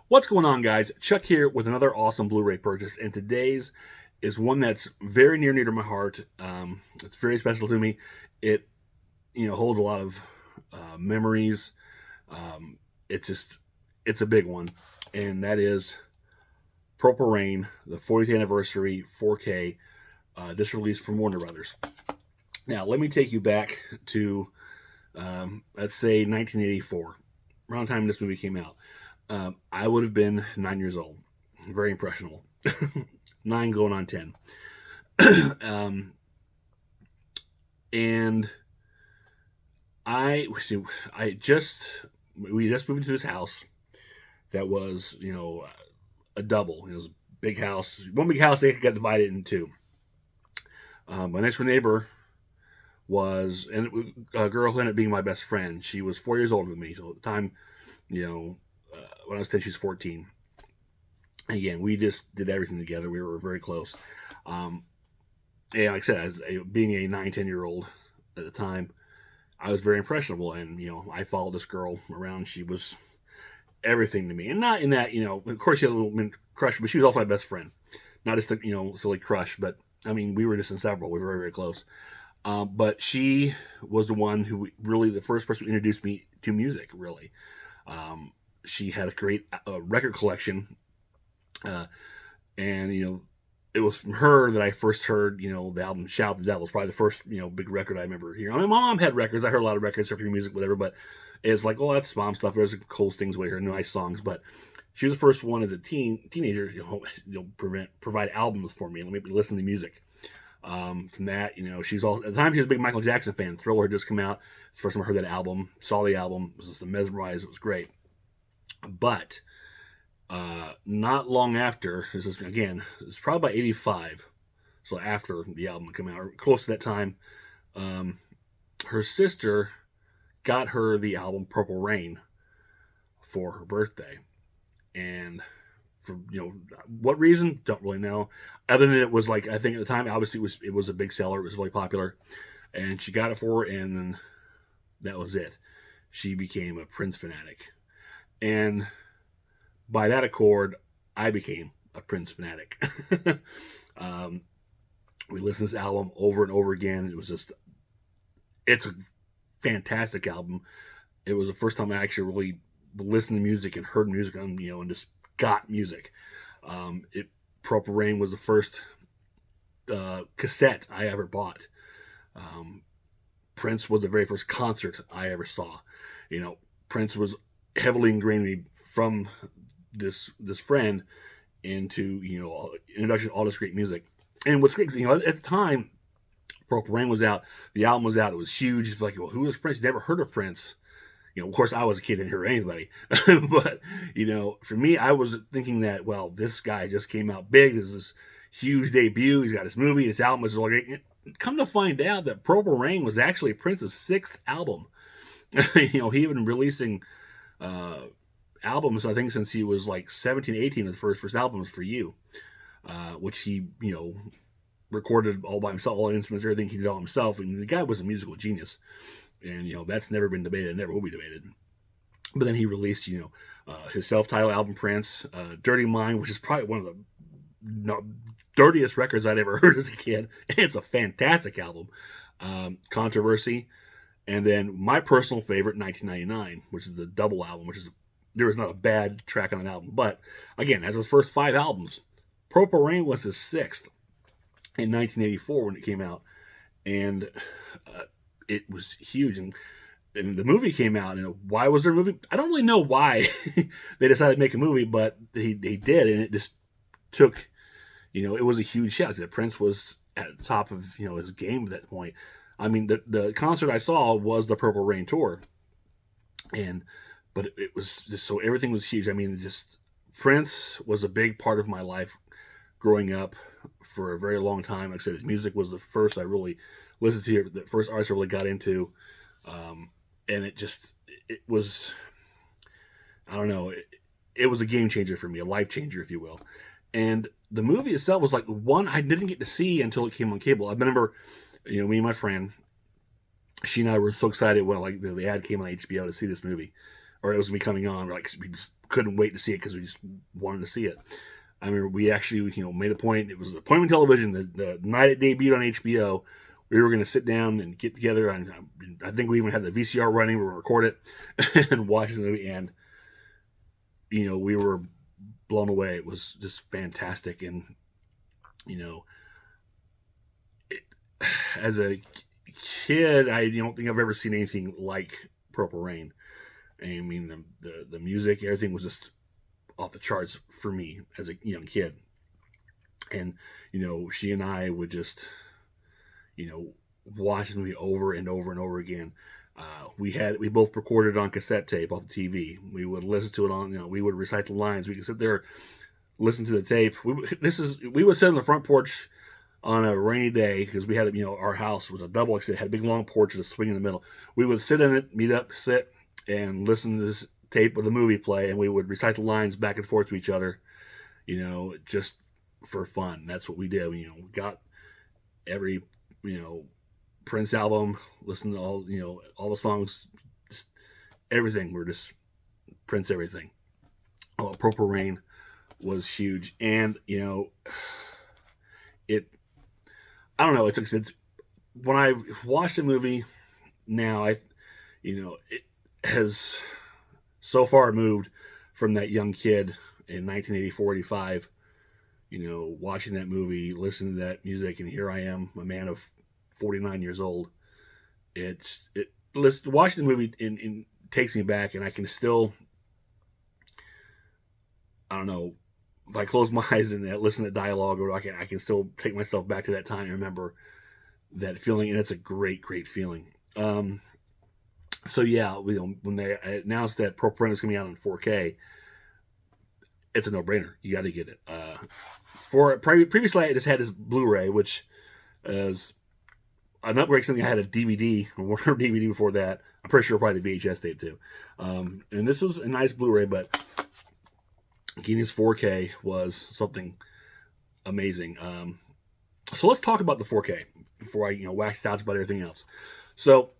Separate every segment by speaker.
Speaker 1: What's going on, guys? Chuck here with another awesome Blu-ray purchase, and today's is one that's very near to my heart. It's very special to me. It holds a lot of memories. Um, it's a big one, and that is Purple Rain, the 40th anniversary 4K, just released from Warner Brothers. Now, let me take you back to let's say 1984, around the time this movie came out. I would have been 9 years old. Very impressionable. 9 going on 10. um, and I, I just, we just moved into this house that was, a double. It was a big house. One big house, they got divided in two. My next door neighbor was, a girl who ended up being my best friend. She was 4 years older than me. So at the time, when I was 10, she was 14. Again, we just did everything together. We were very close. And like I said, being a 9, 10-year-old at the time, I was very impressionable. And, I followed this girl around. She was everything to me. And not in that, of course she had a little crush, but she was also my best friend. Not just a, silly crush, but, I mean, we were just inseparable. We were very, very close. But she was the one who really, the first person who introduced me to music, really. She had a great record collection. And, it was from her that I first heard, the album Shout the Devil. It's probably the first, big record I remember hearing. I mean, my mom had records. I heard a lot of records, surfing music, whatever, but it's like, oh, that's mom stuff. There's cool things with her, nice songs. But she was the first one as a teenager, provide albums for me and let me listen to music. From that, she's all, at the time she was a big Michael Jackson fan. Thriller had just come out. It's the first time I heard that album, saw the album, was just mesmerized. It was great. But not long after, this is again, it's probably about 85, so after the album came out, or close to that time, her sister got her the album Purple Rain for her birthday. And for what reason, don't really know, other than it was like, I think at the time, obviously it was a big seller, it was really popular, and she got it for her, and then that was it. She became a Prince fanatic, and by that accord, I became a Prince fanatic. We listened to this album over and over again. It's a fantastic album. It was the first time I actually really listened to music and heard music and just got music. Purple Rain was the first cassette I ever bought. Prince was the very first concert I ever saw. Prince was heavily ingrained in me from this friend into introduction to all this great music. And what's great is at the time Purple Rain was out, the album was out, it was huge. It's like, well, who is Prince? Never heard of Prince. Of course I was a kid, didn't hear anybody. But for me, I was thinking that, well, this guy just came out big, this is this huge debut, he's got his movie, his album is all great. Come to find out that Purple Rain was actually Prince's 6th album. He had been releasing albums, I think, since he was like 17, 18. The first album was For You, which he, recorded all by himself, all the instruments, everything he did all himself. And the guy was a musical genius. And, that's never been debated, never will be debated. But then he released, his self-titled album, Prince, Dirty Mind, which is probably one of the dirtiest records I'd ever heard as a kid. It's a fantastic album. Controversy. And then my personal favorite, 1999, which is the double album, there was not a bad track on that album. But again, as his first 5 albums, Purple Rain was his 6th in 1984 when it came out. And it was huge. And the movie came out. And why was there a movie? I don't really know why they decided to make a movie, but they did. And it just took, it was a huge shout. Because Prince was at the top of his game at that point. I mean, the concert I saw was the Purple Rain tour. But it was just, so everything was huge. I mean, just Prince was a big part of my life growing up for a very long time. Like I said, his music was the first I really listened to, the first artist I really got into. And it was, I don't know, it was a game changer for me, a life changer, if you will. And the movie itself was like one I didn't get to see until it came on cable. I remember, me and my friend, she and I were so excited when the ad came on HBO to see this movie. or it was gonna be coming on. Like we just couldn't wait to see it because we just wanted to see it. I remember we actually, made a point. It was appointment television. The night it debuted on HBO, we were going to sit down and get together. And I think we even had the VCR running. We were record it and watch the movie. And, we were blown away. It was just fantastic. And, it, as a kid, I don't think I've ever seen anything like Purple Rain. I mean, the music, everything was just off the charts for me as a young kid. And, she and I would just, watch the movie over and over and over again. We both recorded on cassette tape off the TV. We would listen to it on, we would recite the lines. We could sit there, listen to the tape. We would sit on the front porch on a rainy day because we had, our house was a double exit, had a big long porch with a swing in the middle. We would sit in it, meet up, sit, and listen to this tape of the movie play, and we would recite the lines back and forth to each other, just for fun. That's what we did. We got every, Prince album, listened to all the songs, just everything. We're just Prince everything. Oh, Purple Rain was huge. And, I don't know, it's when I watched the movie now, it has so far moved from that young kid in 1984-85, watching that movie, listening to that music, and here I am, a man of 49 years old. Watching the movie takes me back, and I can still, I don't know, if I close my eyes and listen to dialogue, or I can still take myself back to that time and remember that feeling, and it's a great, great feeling. So yeah, when they announced that Purple Rain was coming out in 4K, it's a no-brainer. You got to get it. Previously, I just had this Blu-ray, which is an upgrade. Something I had a DVD, or Warner DVD before that. I'm pretty sure probably the VHS tape too. And this was a nice Blu-ray, but getting this 4K was something amazing. So let's talk about the 4K before I wax out about everything else. So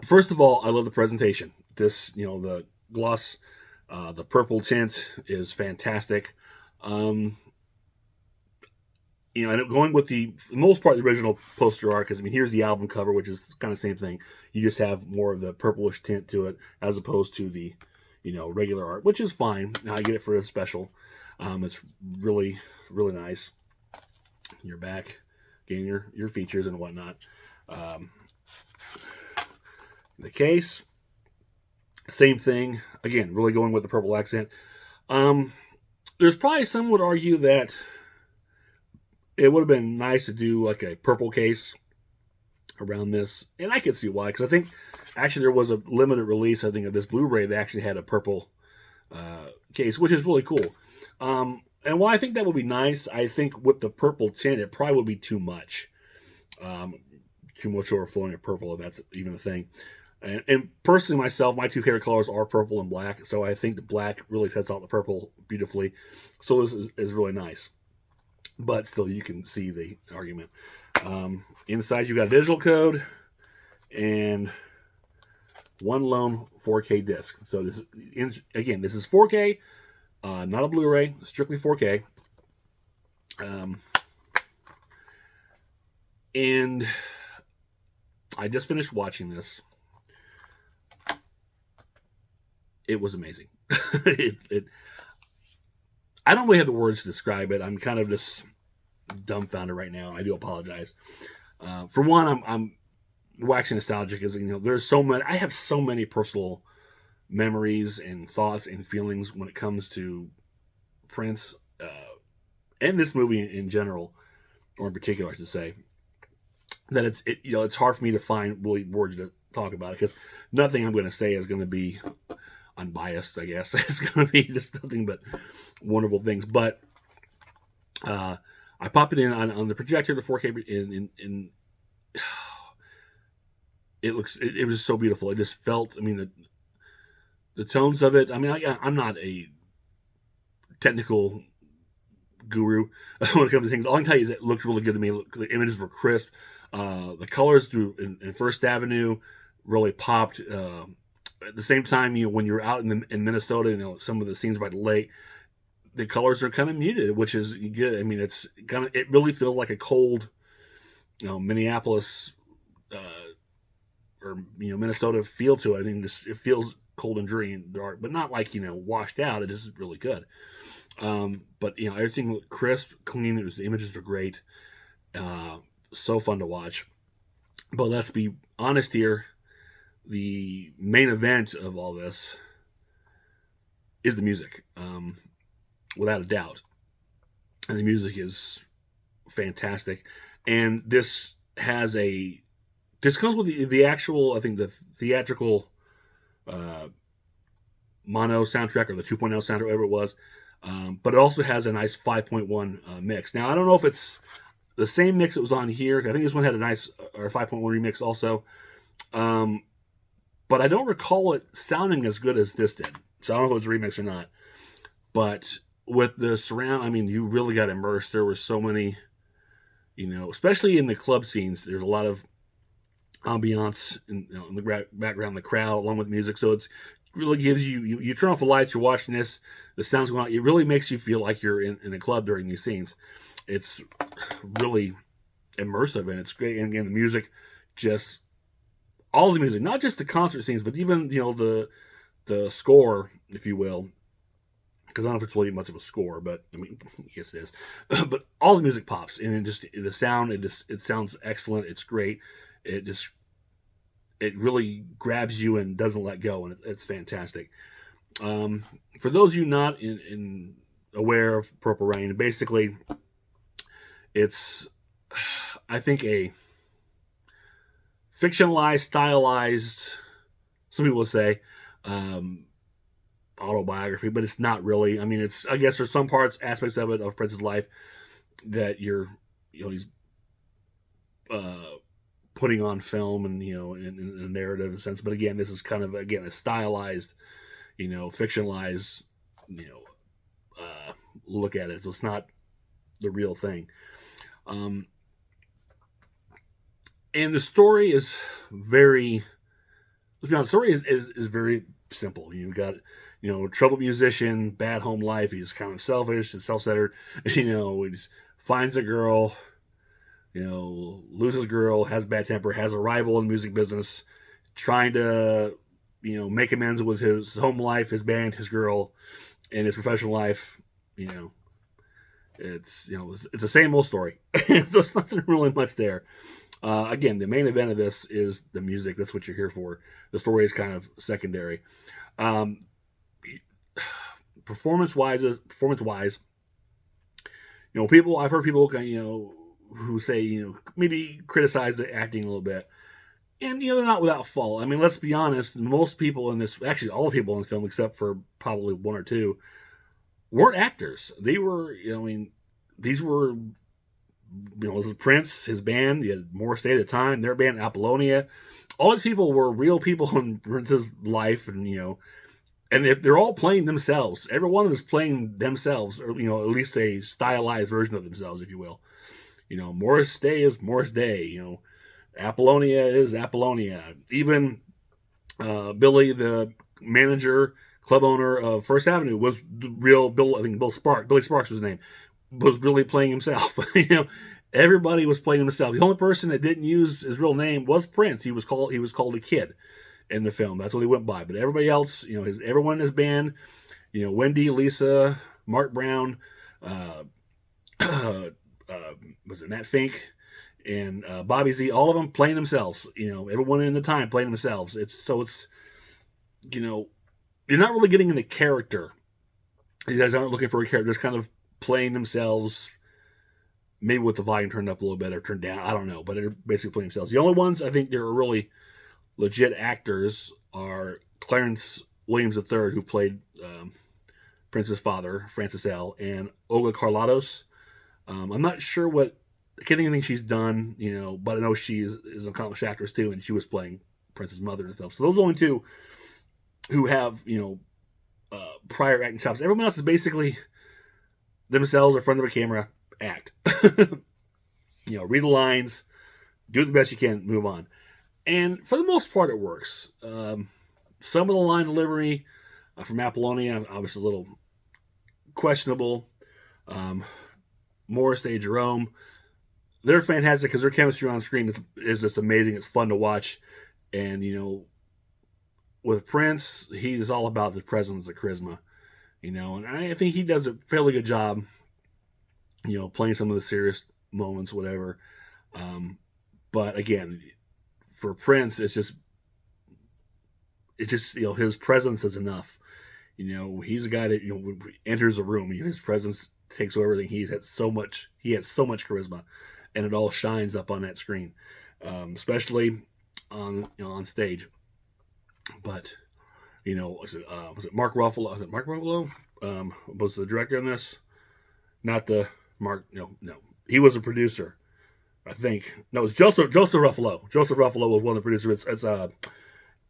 Speaker 1: first of all, I love the presentation. This, the gloss, the purple tint is fantastic. And going with the most part, the original poster art, because here's the album cover, which is kind of the same thing. You just have more of the purplish tint to it, as opposed to the, regular art, which is fine. Now I get it for a special. It's really, really nice. You're back, getting your features and whatnot. The case, same thing. Again, really going with the purple accent. There's probably some would argue that it would have been nice to do like a purple case around this, and I could see why, because I think actually there was a limited release, I think, of this Blu-ray that actually had a purple case, which is really cool. And while I think that would be nice, I think with the purple tint, it probably would be too much. Too much overflowing of purple, if that's even a thing. And personally, myself, my two favorite colors are purple and black, so I think the black really sets out the purple beautifully. So this is really nice. But still, you can see the argument. Inside, you got a digital code and one lone 4K disc. So this is 4K, not a Blu-ray, strictly 4K. And I just finished watching this. It was amazing. I don't really have the words to describe it. I'm kind of just dumbfounded right now. I do apologize. For one, I'm waxing nostalgic, because there's so many. I have so many personal memories and thoughts and feelings when it comes to Prince and this movie in general, or in particular, I should say, that it's hard for me to find really words to talk about it, because nothing I'm going to say is going to be unbiased, I guess. It's going to be just nothing but wonderful things. But I pop it in on the projector, the 4K, in it was so beautiful. It just felt, the tones of it. I'm not a technical guru when it comes to things. All I can tell you is it looked really good to me. The images were crisp. The colors through in First Avenue really popped. at the same time, when you're out in Minnesota, some of the scenes by the lake, the colors are kind of muted, which is good. I mean, it really feels like a cold, Minneapolis or Minnesota feel to it. I think it feels cold and dreary and dark, but not like washed out. It is really good. But everything looked crisp, clean. The images are great. So fun to watch. But let's be honest here. The main event of all this is the music, without a doubt. And the music is fantastic. And this comes with the actual, I think, the theatrical mono soundtrack or the 2.0 soundtrack, whatever it was. But it also has a nice 5.1 mix. Now, I don't know if it's the same mix that was on here. I think this one had a nice 5.1 remix also. But I don't recall it sounding as good as this did. So I don't know if it was a remix or not. But with the surround, I mean, you really got immersed. There were so many, especially in the club scenes, there's a lot of ambiance in the background, the crowd, along with music. So it really gives you turn off the lights, you're watching this, the sound's going on. It really makes you feel like you're in a club during these scenes. It's really immersive, and it's great. And again, the music, just all the music, not just the concert scenes, but even the score, if you will. Because I don't know if it's really much of a score, but I mean, yes, it is. But all the music pops, and the sound, it sounds excellent. It's great. It really grabs you and doesn't let go, and it's fantastic. For those of you not aware of Purple Rain, basically, it's, I think, a fictionalized, stylized, some people would say, autobiography, but it's not really. I mean, I guess there's some aspects of it, of Prince's life, that he's putting on film and, in a narrative in a sense. But again, this is kind of, again, a stylized, fictionalized, look at it. So it's not the real thing. And the story is very, let's be honest, the story is very simple. You've got, troubled musician, bad home life. He's kind of selfish and self-centered. He just finds a girl, loses a girl, has bad temper, has a rival in the music business, trying to, make amends with his home life, his band, his girl, and his professional life. It's the same old story. There's nothing really much there. Again, the main event of this is the music. That's what you're here for. The story is kind of secondary. Performance-wise, I've heard people, who say, maybe criticize the acting a little bit. And, they're not without fault. I mean, let's be honest, most people in this, actually all the people in the film, except for probably one or two, weren't actors. They were, these were, this is Prince, his band, you had Morris Day at the time, their band, Apollonia. All these people were real people in Prince's life, and, and if they're all playing themselves, every one of them is playing themselves, or, at least a stylized version of themselves, if you will. Morris Day is Morris Day, Apollonia is Apollonia. Even Billy, the manager, club owner of First Avenue, was the real Bill. I think Billy Sparks was his name. Was really playing himself. Everybody was playing himself. The only person that didn't use his real name was Prince. He was called a Kid in the film. That's what he went by. But everybody else, everyone in his band, Wendy, Lisa, Mark Brown, was it Matt Fink, and Bobby Z, all of them playing themselves. Everyone in the time playing themselves. It's you're not really getting into character. You guys aren't looking for a character. Just kind of playing themselves, maybe with the volume turned up a little bit or turned down. I don't know, but they're basically playing themselves. The only ones I think that are really legit actors are Clarence Williams III, who played Prince's father, Francis L., and Olga Carlatos. I'm not sure I can't think of anything she's done, but I know she is an accomplished actress too, and she was playing Prince's mother in the film. So those are the only two who have, prior acting chops. Everyone else is basically themselves in front of a camera, act. Read the lines, do the best you can, move on. And for the most part, it works. Some of the line delivery from Apollonia, obviously a little questionable. Morris Day, Jerome, they're fantastic because their chemistry on screen is just amazing. It's fun to watch. And, with Prince, he's all about the presence, the charisma, and I think he does a fairly good job, playing some of the serious moments, whatever. But again, for Prince, it's just his presence is enough. He's a guy that when he enters a room, his presence takes over everything. He has so much charisma, and it all shines up on that screen, especially on stage. But was it Mark Ruffalo? Was it Mark Ruffalo? Was the director in this? Not the Mark. No. He was a producer, I think. No, it's Joseph Ruffalo. Joseph Ruffalo was one of the producers. It's Albert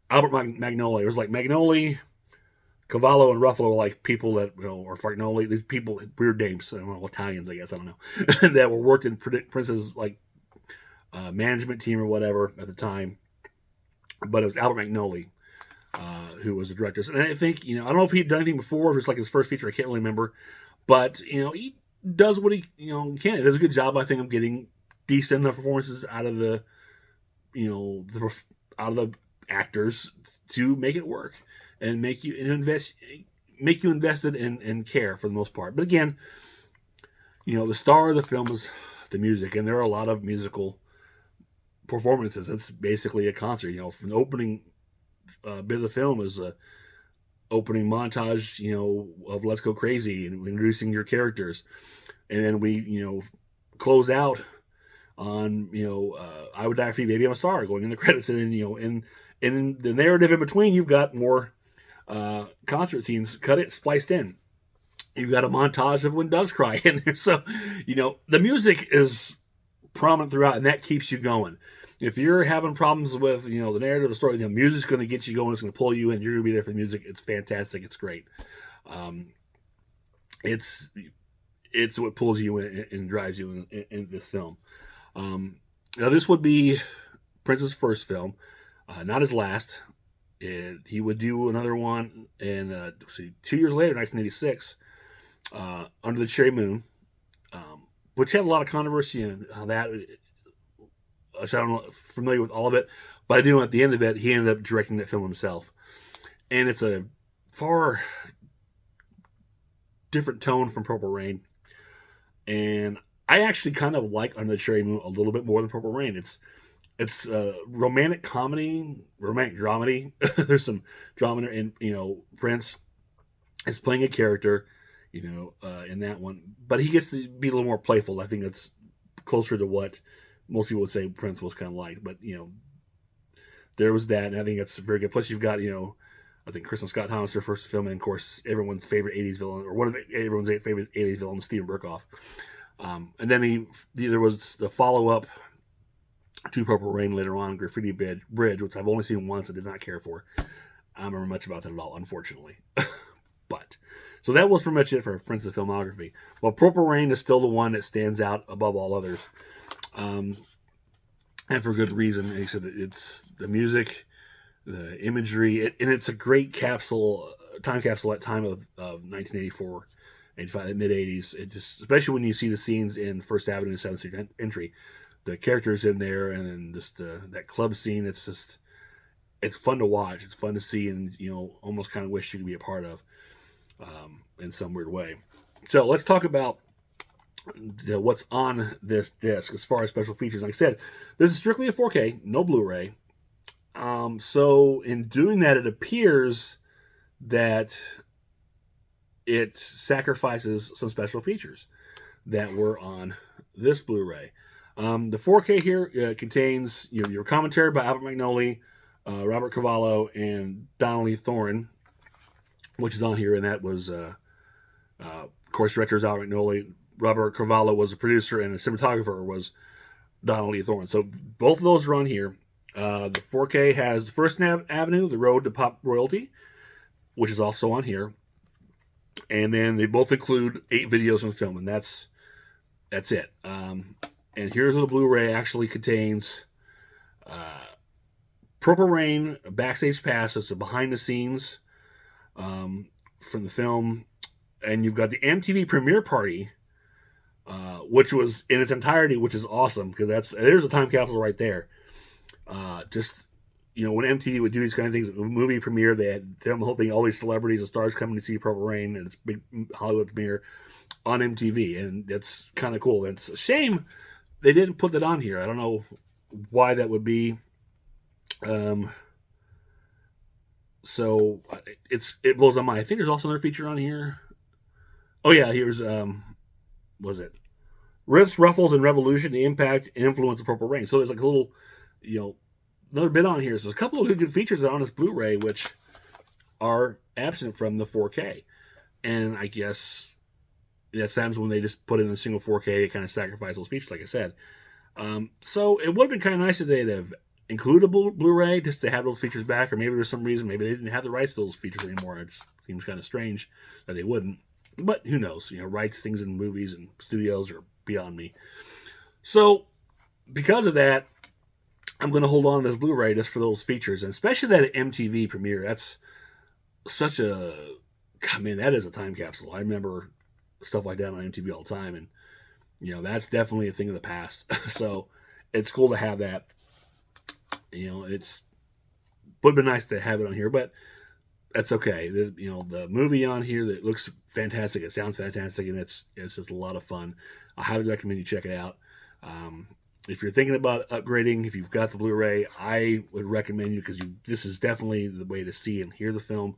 Speaker 1: Magnoli. It was like Magnoli, Cavallo, and Ruffalo were like people that, or Fagnoli, these people, weird names, Italians, I guess, I don't know, that were working Prince's like management team or whatever at the time. But it was Albert Magnoli who was the director. And I think, I don't know if he'd done anything before, if it's like his first feature, I can't really remember. But, he does what he can. He does a good job, I think, of getting decent enough performances out of the actors to make it work and make you invested and care for the most part. But again, the star of the film is the music, and there are a lot of musical performances. It's basically a concert. From the opening bit of the film is a opening montage, of Let's Go Crazy and introducing your characters, and then we close out on I Would Die For You, Baby I'm a Star, going in the credits, and then in the narrative in between, you've got more concert scenes spliced in. You've got a montage of When Doves Cry in there, so the music is prominent throughout, and that keeps you going. If you're having problems with the narrative of the story, the music's going to get you going. It's going to pull you in. You're going to be there for the music. It's fantastic. It's great. It's what pulls you in and drives you in this film. Now, this would be Prince's first film, not his last. He would do another one in 2 years later, 1986, Under the Cherry Moon, which had a lot of controversy and how that. So I'm not familiar with all of it, but I do know at the end of it, he ended up directing that film himself. And it's a far different tone from Purple Rain. And I actually kind of like Under the Cherry Moon a little bit more than Purple Rain. It's romantic comedy, romantic dramedy. There's some drama in Prince is playing a character, in that one. But he gets to be a little more playful. I think that's closer to what most people would say Prince was kind of like. But, there was that, and I think that's very good. Plus, you've got, I think Kristen Scott Thomas, her first film, and of course, everyone's favorite 80s villain, or one of everyone's favorite 80s villains, Steven Berkoff. And then there was the follow-up to Purple Rain later on, Graffiti Bridge, which I've only seen once and did not care for. I don't remember much about that at all, unfortunately. But, so that was pretty much it for Prince's filmography. Well, Purple Rain is still the one that stands out above all others. And for good reason. He said it's the music, the imagery, and it's a great time capsule at time of 1984, 85, mid 80s. It just, especially when you see the scenes in First Avenue and 7th Street Entry, the characters in there, and then just that club scene. It's fun to watch. It's fun to see, and almost kind of wish you could be a part of, in some weird way. So let's talk about what's on this disc as far as special features. Like I said, this is strictly a 4K, no Blu-ray. So in doing that, it appears that it sacrifices some special features that were on this Blu-ray. The 4K here contains your commentary by Albert Magnoli, Robert Cavallo, and Donnelly Thorin, which is on here, and that was, of course, director is Albert Magnoli. Robert Cavallo was a producer, and the cinematographer was Donnelly Thorin. So both of those are on here. The 4K has the First Avenue, The Road to Pop Royalty, which is also on here. And then they both include 8 videos from the film, and that's it. And here's the Blu-ray actually contains Purple Rain backstage pass. It's a behind the scenes from the film, and you've got the MTV premiere party, which was in its entirety, which is awesome because there's a time capsule right there. Just when MTV would do these kind of things, the movie premiere, they had film the whole thing, all these celebrities and stars coming to see Purple Rain, and it's big Hollywood premiere on MTV, and it's kind of cool. It's a shame they didn't put that on here. I don't know why that would be. So it blows my mind. I think there's also another feature on here. Oh yeah, here's was it Riffs, Ruffles, and Revolution: The Impact and Influence of Purple Rain. So there's like a little, another bit on here. So there's a couple of good features on this Blu-ray which are absent from the 4K, and I guess that's times when they just put in a single 4K to kind of sacrifice those features, like I said. So it would have been kind of nice if they'd have included a Blu-ray just to have those features back, or maybe there's some reason, maybe they didn't have the rights to those features anymore. It seems kind of strange that they wouldn't, but who knows? Rights things in movies and studios are beyond me. So because of that, I'm going to hold on to this Blu-ray just for those features, and especially that MTV premiere. That's such a, God, man, that is a time capsule. I remember stuff like that on MTV all the time, and that's definitely a thing of the past. So it's cool to have that. It's would have been nice to have it on here, but that's okay. The movie on here, that looks fantastic, it sounds fantastic, and it's just a lot of fun. I highly recommend you check it out. If you're thinking about upgrading, if you've got the Blu-ray, I would recommend you, because this is definitely the way to see and hear the film.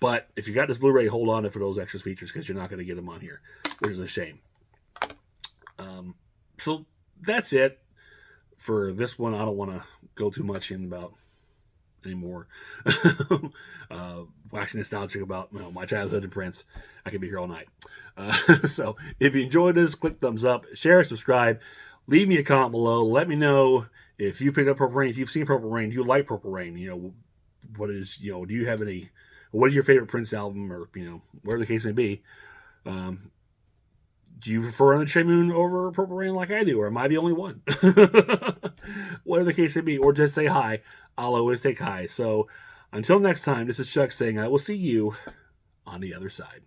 Speaker 1: But if you got this Blu-ray, hold on to it for those extra features, because you're not going to get them on here, which is a shame. So that's it for this one. I don't want to go too much in about anymore. Waxing nostalgic about my childhood and Prince. I could be here all night. So if you enjoyed this, click thumbs up, share, subscribe, leave me a comment below. Let me know if you picked up Purple Rain, if you've seen Purple Rain, do you like Purple Rain? What is, do you have any, what is your favorite Prince album, or, whatever the case may be. Do you prefer Unchained Moon over Purple Rain like I do, or am I the only one? Whatever the case may be, or just say hi. I'll always take hi. So until next time, this is Chuck saying I will see you on the other side.